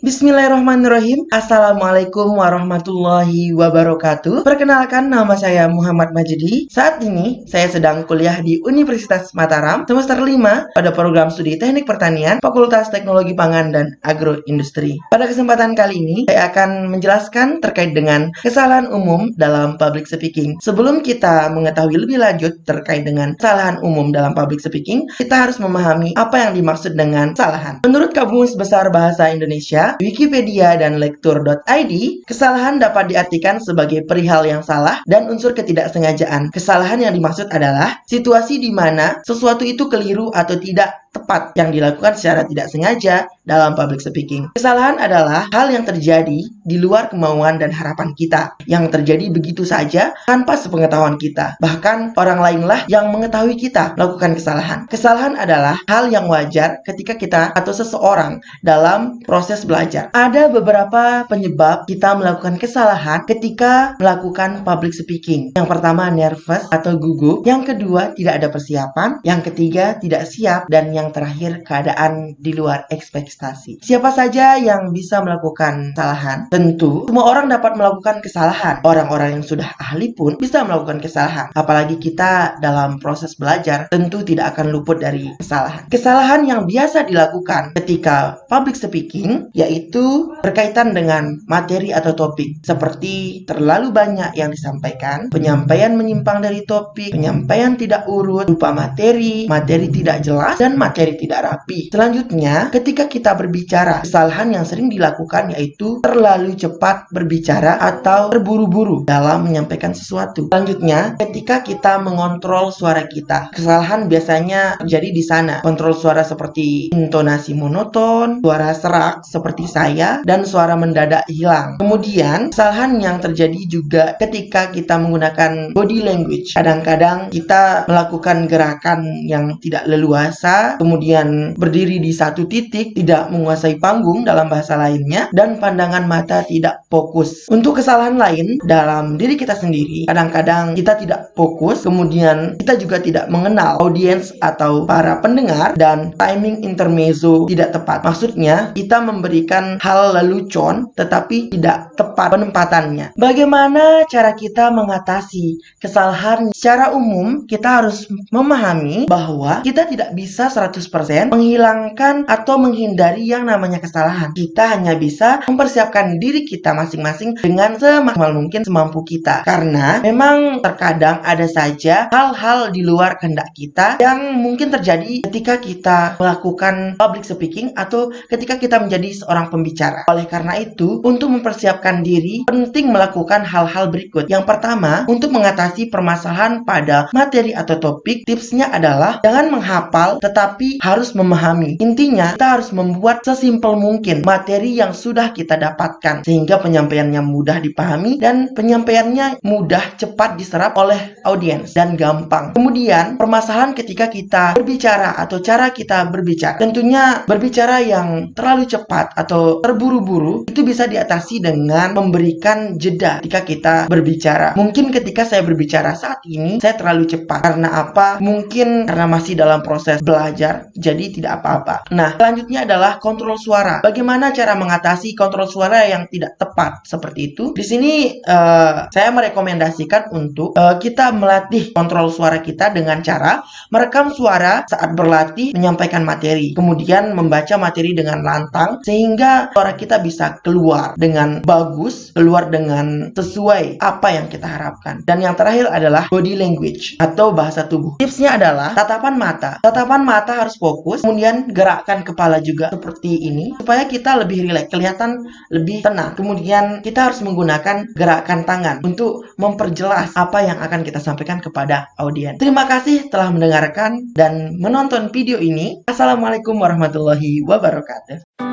Bismillahirrahmanirrahim. Assalamualaikum warahmatullahi wabarakatuh. Perkenalkan, nama saya Muhammad Majdi. Saat ini saya sedang kuliah di Universitas Mataram semester 5 pada program studi Teknik Pertanian, Fakultas Teknologi Pangan dan Agroindustri. Pada kesempatan kali ini saya akan menjelaskan terkait dengan kesalahan umum dalam public speaking. Sebelum kita mengetahui lebih lanjut terkait dengan kesalahan umum dalam public speaking, kita harus memahami apa yang dimaksud dengan kesalahan. Menurut Kamus Besar Bahasa Indonesia, Wikipedia dan Lektur.id, kesalahan dapat diartikan sebagai perihal yang salah dan unsur ketidaksengajaan. Kesalahan yang dimaksud adalah situasi di mana sesuatu itu keliru atau tidak tepat yang dilakukan secara tidak sengaja dalam public speaking. Kesalahan adalah hal yang terjadi di luar kemauan dan harapan kita, yang terjadi begitu saja tanpa sepengetahuan kita. Bahkan orang lainlah yang mengetahui kita melakukan kesalahan. Kesalahan adalah hal yang wajar ketika kita atau seseorang dalam proses belajar. Ada beberapa penyebab kita melakukan kesalahan ketika melakukan public speaking. Yang pertama, nervous atau gugup. Yang kedua, tidak ada persiapan. Yang ketiga, tidak siap. Dan yang terakhir, keadaan di luar ekspektasi. Siapa saja yang bisa melakukan kesalahan? Tentu, semua orang dapat melakukan kesalahan. Orang-orang yang sudah ahli pun bisa melakukan kesalahan. Apalagi kita dalam proses belajar, tentu tidak akan luput dari kesalahan. Kesalahan yang biasa dilakukan ketika public speaking yaitu berkaitan dengan materi atau topik, seperti terlalu banyak yang disampaikan, penyampaian menyimpang dari topik, penyampaian tidak urut, lupa materi, materi tidak jelas, dan materi tidak rapi. Selanjutnya, ketika kita berbicara, kesalahan yang sering dilakukan yaitu terlalu cepat berbicara atau terburu-buru dalam menyampaikan sesuatu. Selanjutnya, ketika kita mengontrol suara kita, kesalahan biasanya terjadi di sana. Kontrol suara seperti intonasi monoton, suara serak seperti saya, dan suara mendadak hilang. Kemudian, kesalahan yang terjadi juga ketika kita menggunakan body language. Kadang-kadang kita melakukan gerakan yang tidak leluasa, kemudian berdiri di satu titik, tidak menguasai panggung dalam bahasa lainnya, dan pandangan mata tidak fokus. Untuk kesalahan lain dalam diri kita sendiri, kadang-kadang kita tidak fokus, kemudian kita juga tidak mengenal audiens atau para pendengar, dan timing intermezzo tidak tepat. Maksudnya, kita memberikan hal lelucon tetapi tidak tepat penempatannya. Bagaimana cara kita mengatasi kesalahan? Secara umum, kita harus memahami bahwa kita tidak bisa 100% menghilangkan atau menghindari yang namanya kesalahan. Kita hanya bisa mempersiapkan diri kita masing-masing dengan semaksimal mungkin semampu kita. Karena memang terkadang ada saja hal-hal di luar kehendak kita yang mungkin terjadi ketika kita melakukan public speaking atau ketika kita menjadi seorang pembicara. Oleh karena itu, untuk mempersiapkan diri, penting melakukan hal-hal berikut. Yang pertama, untuk mengatasi permasalahan pada materi atau topik, tipsnya adalah jangan menghafal tetapi harus memahami. Intinya, kita harus membuat sesimpel mungkin materi yang sudah kita dapatkan sehingga penyampaiannya mudah dipahami dan penyampaiannya mudah cepat diserap oleh audiens dan gampang. Kemudian, permasalahan ketika kita berbicara atau cara kita berbicara. Tentunya berbicara yang terlalu cepat atau terburu-buru itu bisa diatasi dengan memberikan jeda ketika kita berbicara. Mungkin ketika saya berbicara saat ini, saya terlalu cepat. Karena apa? Mungkin karena masih dalam proses belajar, jadi tidak apa-apa. Nah, selanjutnya adalah kontrol suara. Bagaimana cara mengatasi kontrol suara yang tidak tepat seperti itu? Di sini saya merekomendasikan untuk kita melatih kontrol suara kita dengan cara merekam suara saat berlatih menyampaikan materi, kemudian membaca materi dengan lantang sehingga suara kita bisa keluar dengan bagus, keluar dengan sesuai apa yang kita harapkan. Dan yang terakhir adalah body language atau bahasa tubuh. Tipsnya adalah tatapan mata. Tatapan mata harus fokus, kemudian gerakkan kepala juga seperti ini supaya kita lebih rileks, kelihatan lebih tenang. Kemudian kita harus menggunakan gerakan tangan untuk memperjelas apa yang akan kita sampaikan kepada audiens. Terima kasih telah mendengarkan dan menonton video ini. Assalamualaikum warahmatullahi wabarakatuh.